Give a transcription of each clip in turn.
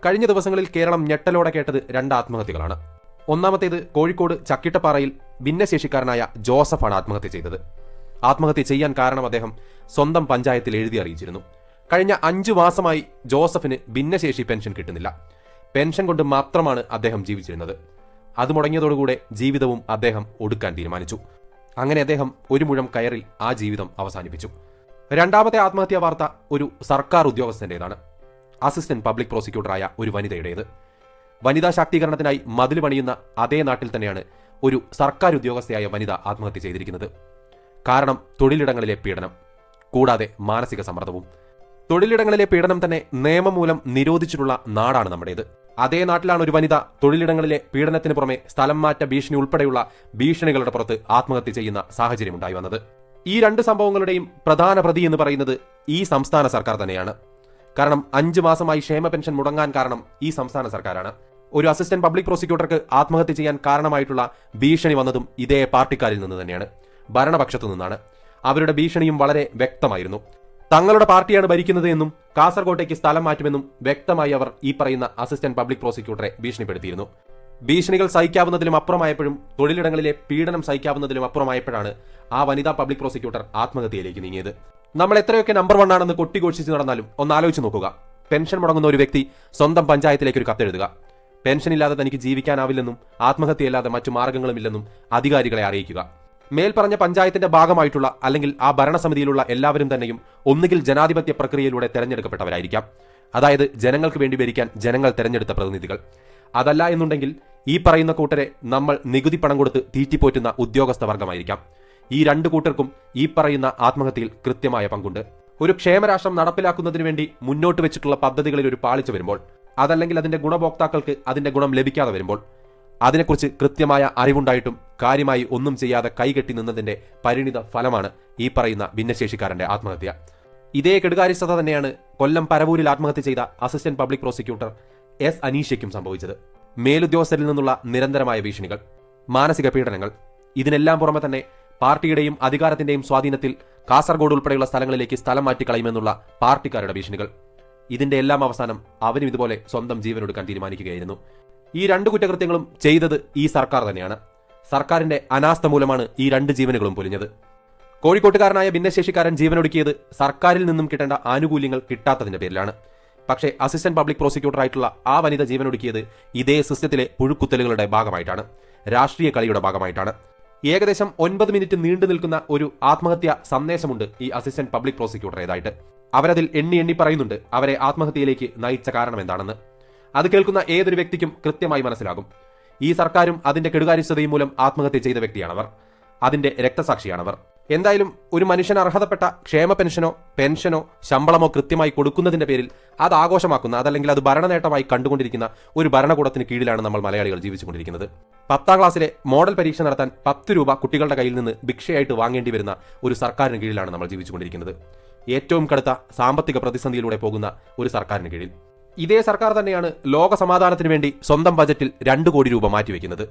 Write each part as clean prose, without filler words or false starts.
കഴിഞ്ഞ ദിവസങ്ങളിൽ കേരളം ഞെട്ടലോടെ കേട്ടത് 2 ആത്മഹത്യകളാണ്. ഒന്നാമത്തേത് കോഴിക്കോട് ചക്കിട്ടപ്പാറയിൽ ഭിന്നശേഷിക്കാരനായ ജോസഫാണ് ആത്മഹത്യ ചെയ്തത്. ആത്മഹത്യ ചെയ്യാൻ കാരണം അദ്ദേഹം സ്വന്തം പഞ്ചായത്തിൽ എഴുതി അറിയിച്ചിരുന്നു. കഴിഞ്ഞ 5 മാസമായി ജോസഫിന് ഭിന്നശേഷി പെൻഷൻ കിട്ടുന്നില്ല. പെൻഷൻ കൊണ്ട് മാത്രമാണ് അദ്ദേഹം ജീവിച്ചിരുന്നത്. അത് മുടങ്ങിയതോടുകൂടെ ജീവിതവും അദ്ദേഹം ഒടുക്കാൻ തീരുമാനിച്ചു. അങ്ങനെ അദ്ദേഹം ഒരു മുഴം കയറിൽ ആ ജീവിതം അവസാനിപ്പിച്ചു. രണ്ടാമത്തെ ആത്മഹത്യാ വാർത്ത ഒരു സർക്കാർ ഉദ്യോഗസ്ഥന്റേതാണ്. അസിസ്റ്റന്റ് പബ്ലിക് പ്രോസിക്യൂട്ടറായ ഒരു വനിതയുടേത്. വനിതാ ശാക്തീകരണത്തിനായി മതിൽ പണിയുന്ന അതേ നാട്ടിൽ തന്നെയാണ് ഒരു സർക്കാർ ഉദ്യോഗസ്ഥയായ വനിത ആത്മഹത്യ ചെയ്തിരിക്കുന്നത്. കാരണം തൊഴിലിടങ്ങളിലെ പീഡനം, കൂടാതെ മാനസിക സമ്മർദ്ദവും. തൊഴിലിടങ്ങളിലെ പീഡനം തന്നെ നിയമം മൂലം നിരോധിച്ചിട്ടുള്ള നാടാണ് നമ്മുടേത്. അതേ നാട്ടിലാണ് ഒരു വനിത തൊഴിലിടങ്ങളിലെ പീഡനത്തിന് പുറമെ സ്ഥലം മാറ്റ ഭീഷണി ഉൾപ്പെടെയുള്ള ഭീഷണികളുടെ പുറത്ത് ആത്മഹത്യ ചെയ്യുന്ന സാഹചര്യമുണ്ടായി വന്നത്. ഈ 2 സംഭവങ്ങളുടെയും പ്രധാന പ്രതി എന്ന് പറയുന്നത് ഈ സംസ്ഥാന സർക്കാർ തന്നെയാണ്. കാരണം 5 മാസമായി ക്ഷേമ പെൻഷൻ മുടങ്ങാൻ കാരണം ഈ സംസ്ഥാന സർക്കാരാണ്. ഒരു അസിസ്റ്റന്റ് പബ്ലിക് പ്രോസിക്യൂട്ടർക്ക് ആത്മഹത്യ ചെയ്യാൻ കാരണമായിട്ടുള്ള ഭീഷണി വന്നതും ഇതേ പാർട്ടിക്കാരിൽ നിന്ന് തന്നെയാണ്, ഭരണപക്ഷത്തു നിന്നാണ്. അവരുടെ ഭീഷണിയും വളരെ വ്യക്തമായിരുന്നു. തങ്ങളുടെ പാർട്ടിയാണ് ഭരിക്കുന്നത് എന്നും കാസർകോട്ടേക്ക് സ്ഥലം മാറ്റുമെന്നും വ്യക്തമായി അവർ ഈ പറയുന്ന അസിസ്റ്റന്റ് പബ്ലിക് പ്രോസിക്യൂട്ടറെ ഭീഷണിപ്പെടുത്തിയിരുന്നു. ഭീഷണികൾ സഹിക്കാവുന്നതിലും അപ്പുറമായപ്പോഴും തൊഴിലിടങ്ങളിലെ പീഡനം സഹിക്കാവുന്നതിലും അപ്പുറമായപ്പോഴാണ് ആ വനിതാ പബ്ലിക് പ്രോസിക്യൂട്ടർ ആത്മഹത്യയിലേക്ക് നീങ്ങിയത്. നമ്മൾ എത്രയൊക്കെ നമ്പർ 1 ആണെന്ന് കൊട്ടിഘോഷിച്ച് നടന്നാലും ഒന്ന് ആലോചിച്ച് നോക്കുക. പെൻഷൻ മുടങ്ങുന്ന ഒരു വ്യക്തി സ്വന്തം പഞ്ചായത്തിലേക്ക് ഒരു കത്തെഴുതുക. പെൻഷനില്ലാതെ തനിക്ക് ജീവിക്കാനാവില്ലെന്നും ആത്മഹത്യയില്ലാതെ മറ്റു മാർഗങ്ങളുമില്ലെന്നും അധികാരികളെ അറിയിക്കുക. മേൽപ്പറഞ്ഞ പഞ്ചായത്തിന്റെ ഭാഗമായിട്ടുള്ള അല്ലെങ്കിൽ ആ ഭരണസമിതിയിലുള്ള എല്ലാവരും തന്നെയും ഒന്നുകിൽ ജനാധിപത്യ പ്രക്രിയയിലൂടെ തെരഞ്ഞെടുക്കപ്പെട്ടവരായിരിക്കാം. അതായത് ജനങ്ങൾക്ക് വേണ്ടി ഭരിക്കാൻ ജനങ്ങൾ തെരഞ്ഞെടുത്ത പ്രതിനിധികൾ. അതല്ല എന്നുണ്ടെങ്കിൽ ഈ പറയുന്ന കൂട്ടരെ നമ്മൾ നികുതി പണം കൊടുത്ത് തീറ്റിപ്പോറ്റുന്ന ഉദ്യോഗസ്ഥ വർഗമായിരിക്കാം. ഈ 2 കൂട്ടർക്കും ഈ പറയുന്ന ആത്മഹത്യയിൽ കൃത്യമായ പങ്കുണ്ട്. ഒരു ക്ഷേമരാഷ്ട്രം നടപ്പിലാക്കുന്നതിന് വേണ്ടി മുന്നോട്ട് വെച്ചിട്ടുള്ള പദ്ധതികളിൽ ഒരു പാളിച്ച വരുമ്പോൾ, അതല്ലെങ്കിൽ അതിന്റെ ഗുണഭോക്താക്കൾക്ക് അതിന്റെ ഗുണം ലഭിക്കാതെ വരുമ്പോൾ, അതിനെക്കുറിച്ച് കൃത്യമായ അറിവുണ്ടായിട്ടും കാര്യമായി ഒന്നും ചെയ്യാതെ കൈകെട്ടി നിന്നതിന്റെ പരിണിത ഫലമാണ് ഈ പറയുന്ന ഭിന്നശേഷിക്കാരന്റെ ആത്മഹത്യ. ഇതേ കെടുകാര്യസ്ഥത തന്നെയാണ് കൊല്ലം പരവൂരിൽ ആത്മഹത്യ ചെയ്ത അസിസ്റ്റന്റ് പബ്ലിക് പ്രോസിക്യൂട്ടർ S. അനീഷയ്ക്കും സംഭവിച്ചത്. മേലുദ്യോഗസ്ഥരിൽ നിന്നുള്ള നിരന്തരമായ ഭീഷണികൾ, മാനസിക പീഡനങ്ങൾ, ഇതിനെല്ലാം പുറമെ തന്നെ പാർട്ടിയുടെയും അധികാരത്തിന്റെയും സ്വാധീനത്തിൽ കാസർഗോഡ് ഉൾപ്പെടെയുള്ള സ്ഥലങ്ങളിലേക്ക് സ്ഥലം മാറ്റിക്കളയുമെന്നുള്ള പാർട്ടിക്കാരുടെ ഭീഷണികൾ. ഇതിന്റെ എല്ലാം അവസാനം അവനും ഇതുപോലെ സ്വന്തം ജീവനൊടുക്കാൻ തീരുമാനിക്കുകയായിരുന്നു. ഈ 2 കുറ്റകൃത്യങ്ങളും ചെയ്തത് ഈ സർക്കാർ തന്നെയാണ്. സർക്കാരിന്റെ അനാസ്ഥ മൂലമാണ് ഈ 2 ജീവനുകളും പൊലിഞ്ഞത്. കോഴിക്കോട്ടുകാരനായ ഭിന്നശേഷിക്കാരൻ ജീവനൊടുക്കിയത് സർക്കാരിൽ നിന്നും കിട്ടേണ്ട ആനുകൂല്യങ്ങൾ കിട്ടാത്തതിന്റെ പേരിലാണ്. പക്ഷേ അസിസ്റ്റന്റ് പബ്ലിക് പ്രോസിക്യൂട്ടറായിട്ടുള്ള ആ വനിത ജീവനൊടുക്കിയത് ഇതേ സിസ്റ്റത്തിലെ പുഴുക്കുത്തലുകളുടെ ഭാഗമായിട്ടാണ്, രാഷ്ട്രീയ കളിയുടെ ഭാഗമായിട്ടാണ്. ഏകദേശം 9 മിനിറ്റ് നീണ്ടു നിൽക്കുന്ന ഒരു ആത്മഹത്യ സന്ദേശമുണ്ട് ഈ അസിസ്റ്റന്റ് പബ്ലിക് പ്രോസിക്യൂട്ടറേതായിട്ട്. അവരതിൽ എണ്ണി പറയുന്നുണ്ട് അവരെ ആത്മഹത്യയിലേക്ക് നയിച്ച കാരണം എന്താണെന്ന്. അത് കേൾക്കുന്ന ഏതൊരു വ്യക്തിക്കും കൃത്യമായി മനസ്സിലാകും. ഈ സർക്കാരും അതിന്റെ കെടുകാര്യസ്ഥതയും മൂലം ആത്മഹത്യ ചെയ്ത വ്യക്തിയാണവർ, അതിന്റെ രക്തസാക്ഷിയാണവർ. എന്തായാലും ഒരു മനുഷ്യന് അർഹതപ്പെട്ട ക്ഷേമ പെൻഷനോ ശമ്പളമോ കൃത്യമായി കൊടുക്കുന്നതിന്റെ പേരിൽ അത് ആഘോഷമാക്കുന്ന, അതല്ലെങ്കിൽ അത് ഭരണനേട്ടമായി കണ്ടുകൊണ്ടിരിക്കുന്ന ഒരു ഭരണകൂടത്തിന് കീഴിലാണ് നമ്മൾ മലയാളികൾ ജീവിച്ചുകൊണ്ടിരിക്കുന്നത്. 10ാം ക്ലാസ്സിലെ മോഡൽ പരീക്ഷ നടത്താൻ 10 രൂപ കുട്ടികളുടെ കയ്യിൽ നിന്ന് ഭിക്ഷയായിട്ട് വാങ്ങേണ്ടി വരുന്ന ഒരു സർക്കാരിന് കീഴിലാണ് നമ്മൾ ജീവിച്ചുകൊണ്ടിരിക്കുന്നത്. ഏറ്റവും കടുത്ത സാമ്പത്തിക പ്രതിസന്ധിയിലൂടെ പോകുന്ന ഒരു സർക്കാരിന് കീഴിൽ. ഇതേ സർക്കാർ തന്നെയാണ് ലോക സമാധാനത്തിന് വേണ്ടി സ്വന്തം ബജറ്റിൽ 2 കോടി രൂപ മാറ്റിവെക്കുന്നത്.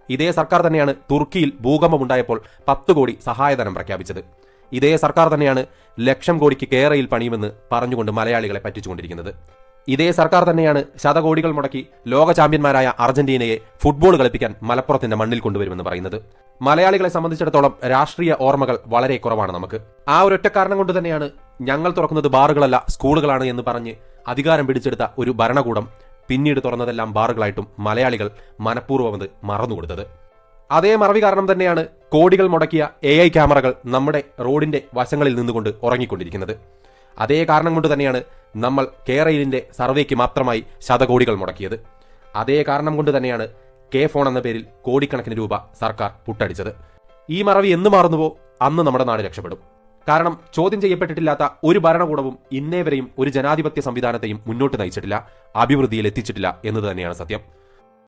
ഇതേ സർക്കാർ തന്നെയാണ് തുർക്കിയിൽ ഭൂകമ്പമുണ്ടായപ്പോൾ 10 കോടി സഹായധനം പ്രഖ്യാപിച്ചത്. ഇതേ സർക്കാർ തന്നെയാണ് 1,00,000 കോടിക്ക് കേരയിൽ പണിയുമെന്ന് പറഞ്ഞുകൊണ്ട് മലയാളികളെ പറ്റിച്ചുകൊണ്ടിരിക്കുന്നത്. ഇതേ സർക്കാർ തന്നെയാണ് ശതകോടികൾ മുടക്കി ലോക ചാമ്പ്യന്മാരായ അർജന്റീനയെ ഫുട്ബോൾ കളിപ്പിക്കാൻ മലപ്പുറത്തിന്റെ മണ്ണിൽ കൊണ്ടുവരുമെന്ന് പറയുന്നത്. മലയാളികളെ സംബന്ധിച്ചിടത്തോളം രാഷ്ട്രീയ ഓർമ്മകൾ വളരെ കുറവാണ് നമുക്ക്. ആ ഒരൊറ്റ കാരണം കൊണ്ട് തന്നെയാണ് ഞങ്ങൾ തുറക്കുന്നത് ബാറുകളല്ല സ്കൂളുകളാണ് എന്ന് പറഞ്ഞ് അധികാരം പിടിച്ചെടുത്ത ഒരു ഭരണകൂടം പിന്നീട് തുറന്നതെല്ലാം ബാറുകളായിട്ടും മലയാളികൾ മനഃപൂർവ്വം അത് മറന്നുകൊടുത്തത്. അതേ മറവി കാരണം തന്നെയാണ് കോടികൾ മുടക്കിയ AI ക്യാമറകൾ നമ്മുടെ റോഡിന്റെ വശങ്ങളിൽ നിന്നുകൊണ്ട് ഉറങ്ങിക്കൊണ്ടിരിക്കുന്നത്. അതേ കാരണം കൊണ്ട് തന്നെയാണ് നമ്മൾ കേരളിന്റെ സർവേക്ക് മാത്രമായി ശതകോടികൾ മുടക്കിയത്. അതേ കാരണം കൊണ്ട് തന്നെയാണ് K-ഫോൺ എന്ന പേരിൽ കോടിക്കണക്കിന് രൂപ സർക്കാർ പുട്ടടിച്ചത്. ഈ മറവി എന്ന് മാറുന്നുവോ അന്ന് നമ്മുടെ നാട് രക്ഷപ്പെടും. കാരണം ചോദ്യം ചെയ്യപ്പെട്ടിട്ടില്ലാത്ത ഒരു ഭരണകൂടവും ഇന്നേവരെയും ഒരു ജനാധിപത്യ സംവിധാനത്തെയും മുന്നോട്ട് നയിച്ചിട്ടില്ല, അഭിവൃദ്ധിയിൽ എത്തിച്ചിട്ടില്ല എന്നത് തന്നെയാണ് സത്യം.